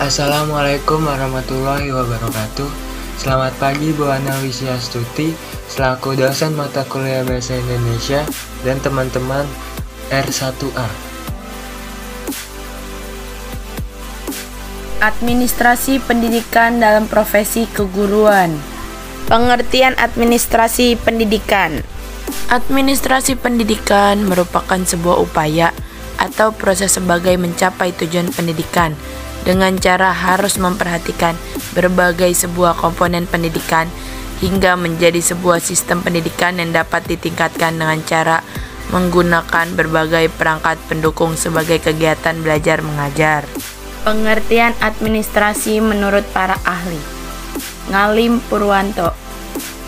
Assalamualaikum warahmatullahi wabarakatuh. Selamat pagi Bu Ana Wisyastuti, selaku dosen mata kuliah Bahasa Indonesia dan teman-teman R1A. Administrasi pendidikan dalam profesi keguruan. Pengertian administrasi pendidikan. Administrasi pendidikan merupakan sebuah upaya atau proses sebagai mencapai tujuan pendidikan dengan cara harus memperhatikan berbagai sebuah komponen pendidikan hingga menjadi sebuah sistem pendidikan yang dapat ditingkatkan dengan cara menggunakan berbagai perangkat pendukung sebagai kegiatan belajar mengajar. Pengertian administrasi menurut para ahli. Ngalim Purwanto.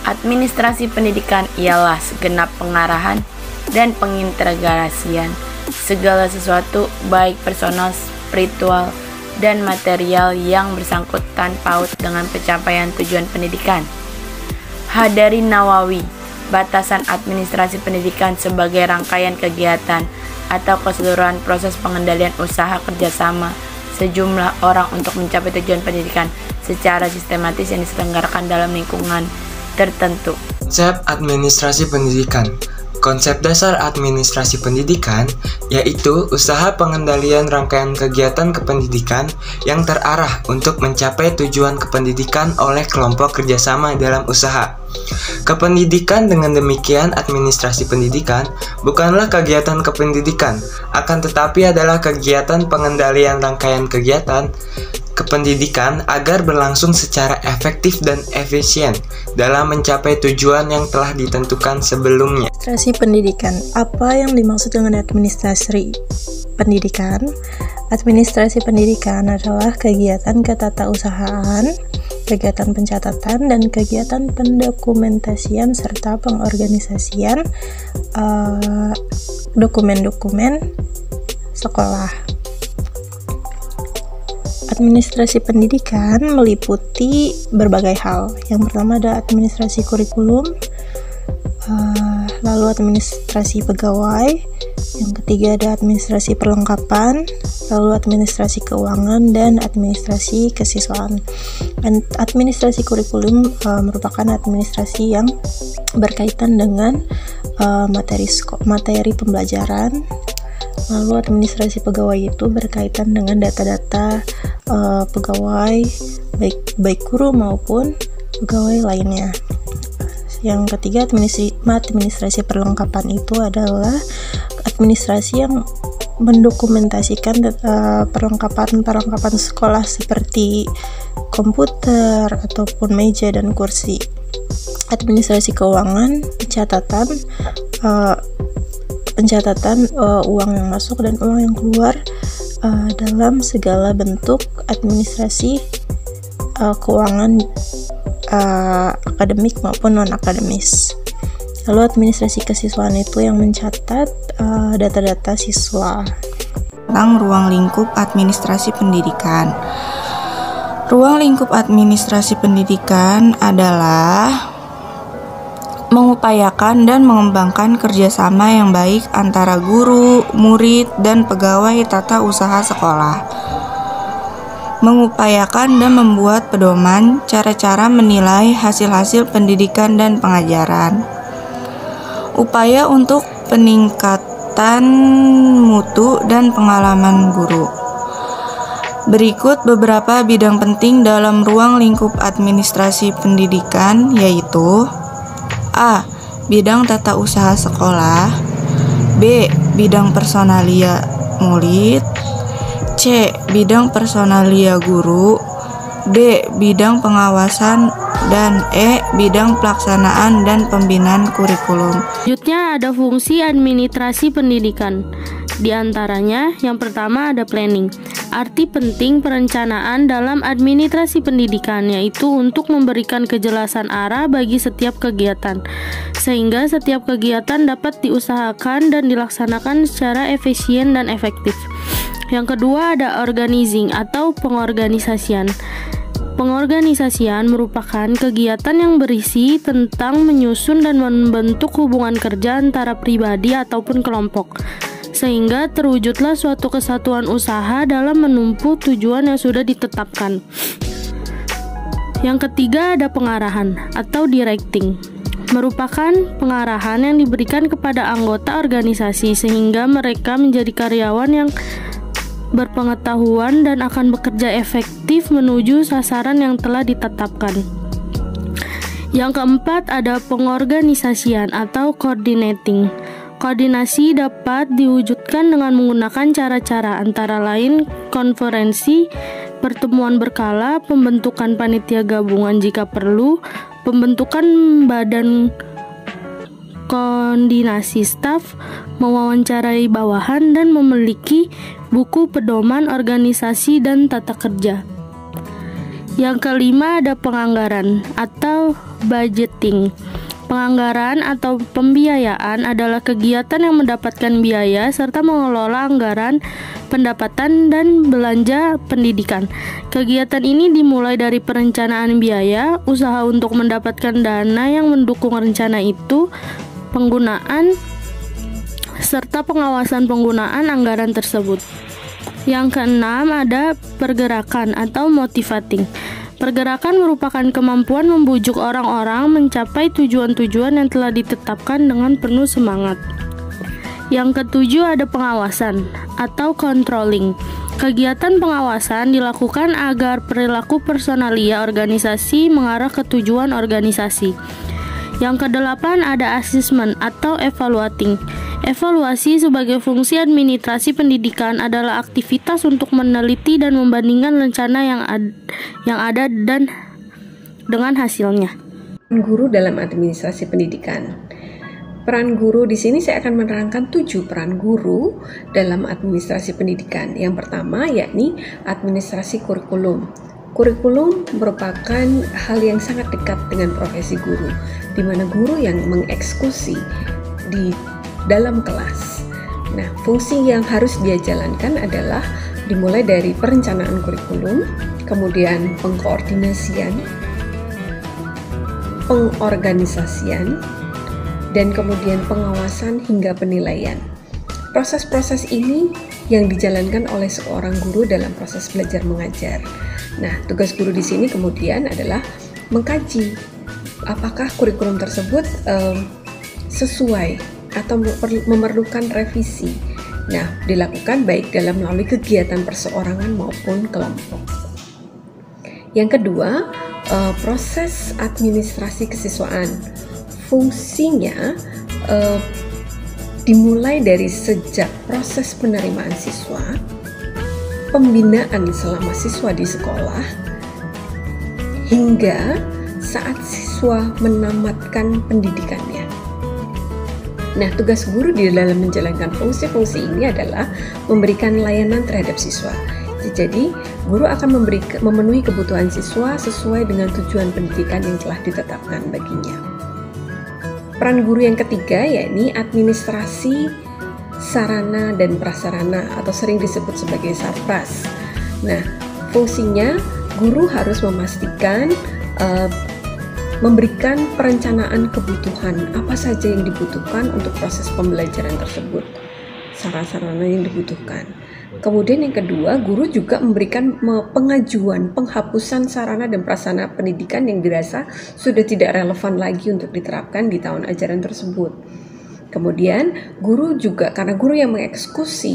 Administrasi pendidikan ialah segenap pengarahan dan pengintegrasian segala sesuatu baik personal, spiritual, dan material yang bersangkutan paut dengan pencapaian tujuan pendidikan. Hadari Nawawi. Batasan administrasi pendidikan sebagai rangkaian kegiatan atau keseluruhan proses pengendalian usaha kerjasama sejumlah orang untuk mencapai tujuan pendidikan secara sistematis yang diselenggarakan dalam lingkungan tertentu. Konsep administrasi pendidikan. Konsep dasar administrasi pendidikan yaitu usaha pengendalian rangkaian kegiatan kependidikan yang terarah untuk mencapai tujuan kependidikan oleh kelompok kerjasama dalam usaha. Kependidikan dengan demikian administrasi pendidikan bukanlah kegiatan kependidikan, akan tetapi adalah kegiatan pengendalian rangkaian kegiatan kependidikan agar berlangsung secara efektif dan efisien dalam mencapai tujuan yang telah ditentukan sebelumnya. Administrasi pendidikan. Apa yang dimaksud dengan administrasi pendidikan? Administrasi pendidikan adalah kegiatan ketatausahaan, kegiatan pencatatan, dan kegiatan pendokumentasian serta pengorganisasian dokumen-dokumen sekolah. Administrasi pendidikan meliputi berbagai hal. Yang pertama ada administrasi kurikulum, lalu administrasi pegawai, yang ketiga ada administrasi perlengkapan, lalu administrasi keuangan, dan administrasi kesiswaan. Administrasi kurikulum merupakan administrasi yang berkaitan dengan materi pembelajaran. Lalu administrasi pegawai itu berkaitan dengan data-data pegawai baik guru maupun pegawai lainnya. Yang ketiga administrasi perlengkapan itu adalah administrasi yang mendokumentasikan perlengkapan sekolah seperti komputer ataupun meja dan kursi. Administrasi keuangan, pencatatan uang yang masuk dan uang yang keluar dalam segala bentuk administrasi keuangan akademik maupun non-akademis. Lalu administrasi kesiswaan itu yang mencatat data-data siswa. Tentang ruang lingkup administrasi pendidikan. Ruang lingkup administrasi pendidikan adalah mengupayakan dan mengembangkan kerjasama yang baik antara guru, murid, dan pegawai tata usaha sekolah. Mengupayakan dan membuat pedoman cara-cara menilai hasil-hasil pendidikan dan pengajaran. Upaya untuk peningkatan mutu dan pengalaman guru. Berikut beberapa bidang penting dalam ruang lingkup administrasi pendidikan, yaitu A. Bidang tata usaha sekolah. B. Bidang personalia murid. C. Bidang personalia guru. D. Bidang pengawasan. Dan E. Bidang pelaksanaan dan pembinaan kurikulum. Selanjutnya ada fungsi administrasi pendidikan. Di antaranya, yang pertama ada planning. Arti penting perencanaan dalam administrasi pendidikan yaitu untuk memberikan kejelasan arah bagi setiap kegiatan, sehingga setiap kegiatan dapat diusahakan dan dilaksanakan secara efisien dan efektif. Yang kedua ada organizing atau pengorganisasian. Pengorganisasian merupakan kegiatan yang berisi tentang menyusun dan membentuk hubungan kerja antara pribadi ataupun kelompok, sehingga terwujudlah suatu kesatuan usaha dalam menumpu tujuan yang sudah ditetapkan. Yang ketiga ada pengarahan atau directing, merupakan pengarahan yang diberikan kepada anggota organisasi sehingga mereka menjadi karyawan yang berpengetahuan dan akan bekerja efektif menuju sasaran yang telah ditetapkan. Yang keempat ada pengorganisasian atau coordinating. Koordinasi dapat diwujudkan dengan menggunakan cara-cara antara lain konferensi, pertemuan berkala, pembentukan panitia gabungan jika perlu, pembentukan badan koordinasi staf, mewawancarai bawahan, dan memiliki buku pedoman organisasi dan tata kerja. Yang kelima ada penganggaran atau budgeting. Penganggaran atau pembiayaan adalah kegiatan yang mendapatkan biaya serta mengelola anggaran pendapatan dan belanja pendidikan. Kegiatan ini dimulai dari perencanaan biaya, usaha untuk mendapatkan dana yang mendukung rencana itu, penggunaan, serta pengawasan penggunaan anggaran tersebut. Yang keenam ada pergerakan atau motivating. Pergerakan merupakan kemampuan membujuk orang-orang mencapai tujuan-tujuan yang telah ditetapkan dengan penuh semangat. Yang ketujuh ada pengawasan atau controlling. Kegiatan pengawasan dilakukan agar perilaku personalia organisasi mengarah ke tujuan organisasi. Yang kedelapan ada assessment atau evaluating. Evaluasi sebagai fungsi administrasi pendidikan adalah aktivitas untuk meneliti dan membandingkan rencana yang ada dan dengan hasilnya. Guru dalam administrasi pendidikan. Peran guru di sini saya akan menerangkan 7 peran guru dalam administrasi pendidikan. Yang pertama yakni administrasi kurikulum. Kurikulum merupakan hal yang sangat dekat dengan profesi guru, di mana guru yang mengeksekusi di dalam kelas. Nah, fungsi yang harus dia jalankan adalah dimulai dari perencanaan kurikulum, kemudian pengkoordinasian, pengorganisasian, dan kemudian pengawasan hingga penilaian. Proses-proses ini yang dijalankan oleh seorang guru dalam proses belajar mengajar. Nah, tugas guru di sini kemudian adalah mengkaji apakah kurikulum tersebut sesuai atau memerlukan revisi. Nah, dilakukan baik dalam melalui kegiatan perseorangan maupun kelompok. Yang kedua, proses administrasi kesiswaan. Fungsinya dimulai dari sejak proses penerimaan siswa, pembinaan selama siswa di sekolah, hingga saat siswa menamatkan pendidikannya. Nah, tugas guru di dalam menjalankan fungsi-fungsi ini adalah memberikan layanan terhadap siswa. Jadi, guru akan memenuhi kebutuhan siswa sesuai dengan tujuan pendidikan yang telah ditetapkan baginya. Peran guru yang ketiga yakni administrasi sarana dan prasarana atau sering disebut sebagai sarpras. Nah, fungsinya guru harus memastikan memberikan perencanaan kebutuhan apa saja yang dibutuhkan untuk proses pembelajaran tersebut, sarana-sarana yang dibutuhkan. Kemudian yang kedua, guru juga memberikan pengajuan penghapusan sarana dan prasarana pendidikan yang dirasa sudah tidak relevan lagi untuk diterapkan di tahun ajaran tersebut. Kemudian guru juga, karena guru yang mengeksekusi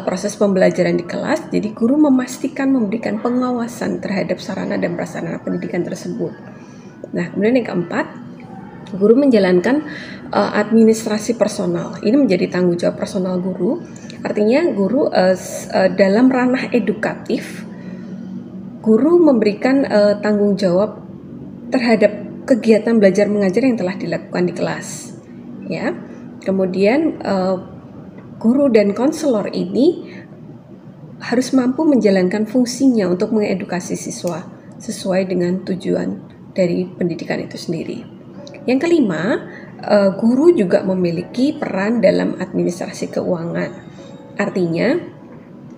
proses pembelajaran di kelas, jadi guru memastikan memberikan pengawasan terhadap sarana dan prasarana pendidikan tersebut. Nah, kemudian yang keempat, guru menjalankan administrasi personal. Ini menjadi tanggung jawab personal guru. Artinya guru dalam ranah edukatif, guru memberikan tanggung jawab terhadap kegiatan belajar mengajar yang telah dilakukan di kelas. Ya, kemudian guru dan konselor ini harus mampu menjalankan fungsinya untuk mengedukasi siswa sesuai dengan tujuan dari pendidikan itu sendiri. Yang kelima, guru juga memiliki peran dalam administrasi keuangan. Artinya,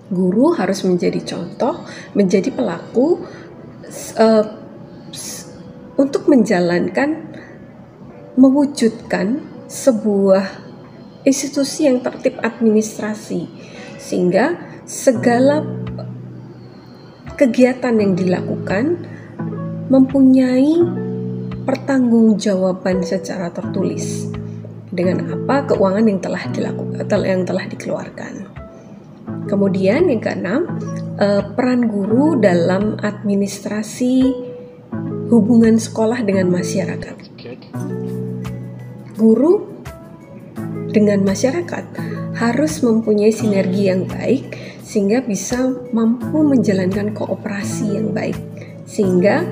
guru harus menjadi contoh, menjadi pelaku untuk mewujudkan sebuah institusi yang tertib administrasi, sehingga segala kegiatan yang dilakukan mempunyai pertanggungjawaban secara tertulis dengan apa keuangan yang telah dikeluarkan. Kemudian yang keenam, peran guru dalam administrasi hubungan sekolah dengan masyarakat. Guru dengan masyarakat harus mempunyai sinergi yang baik sehingga bisa mampu menjalankan kooperasi yang baik, sehingga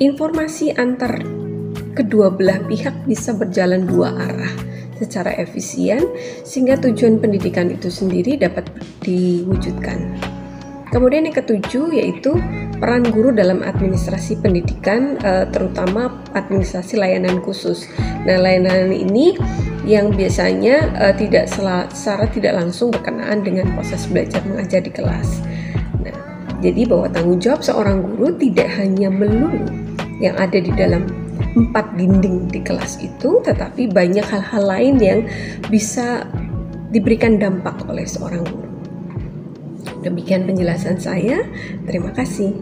informasi antar kedua belah pihak bisa berjalan dua arah secara efisien sehingga tujuan pendidikan itu sendiri dapat diwujudkan. Kemudian yang ketujuh yaitu peran guru dalam administrasi pendidikan, terutama administrasi layanan khusus. Nah, layanan ini yang biasanya secara tidak langsung berkenaan dengan proses belajar mengajar di kelas. Nah, jadi bahwa tanggung jawab seorang guru tidak hanya melulu yang ada di dalam 4 dinding di kelas itu, tetapi banyak hal-hal lain yang bisa diberikan dampak oleh seorang guru. Demikian penjelasan saya. Terima kasih.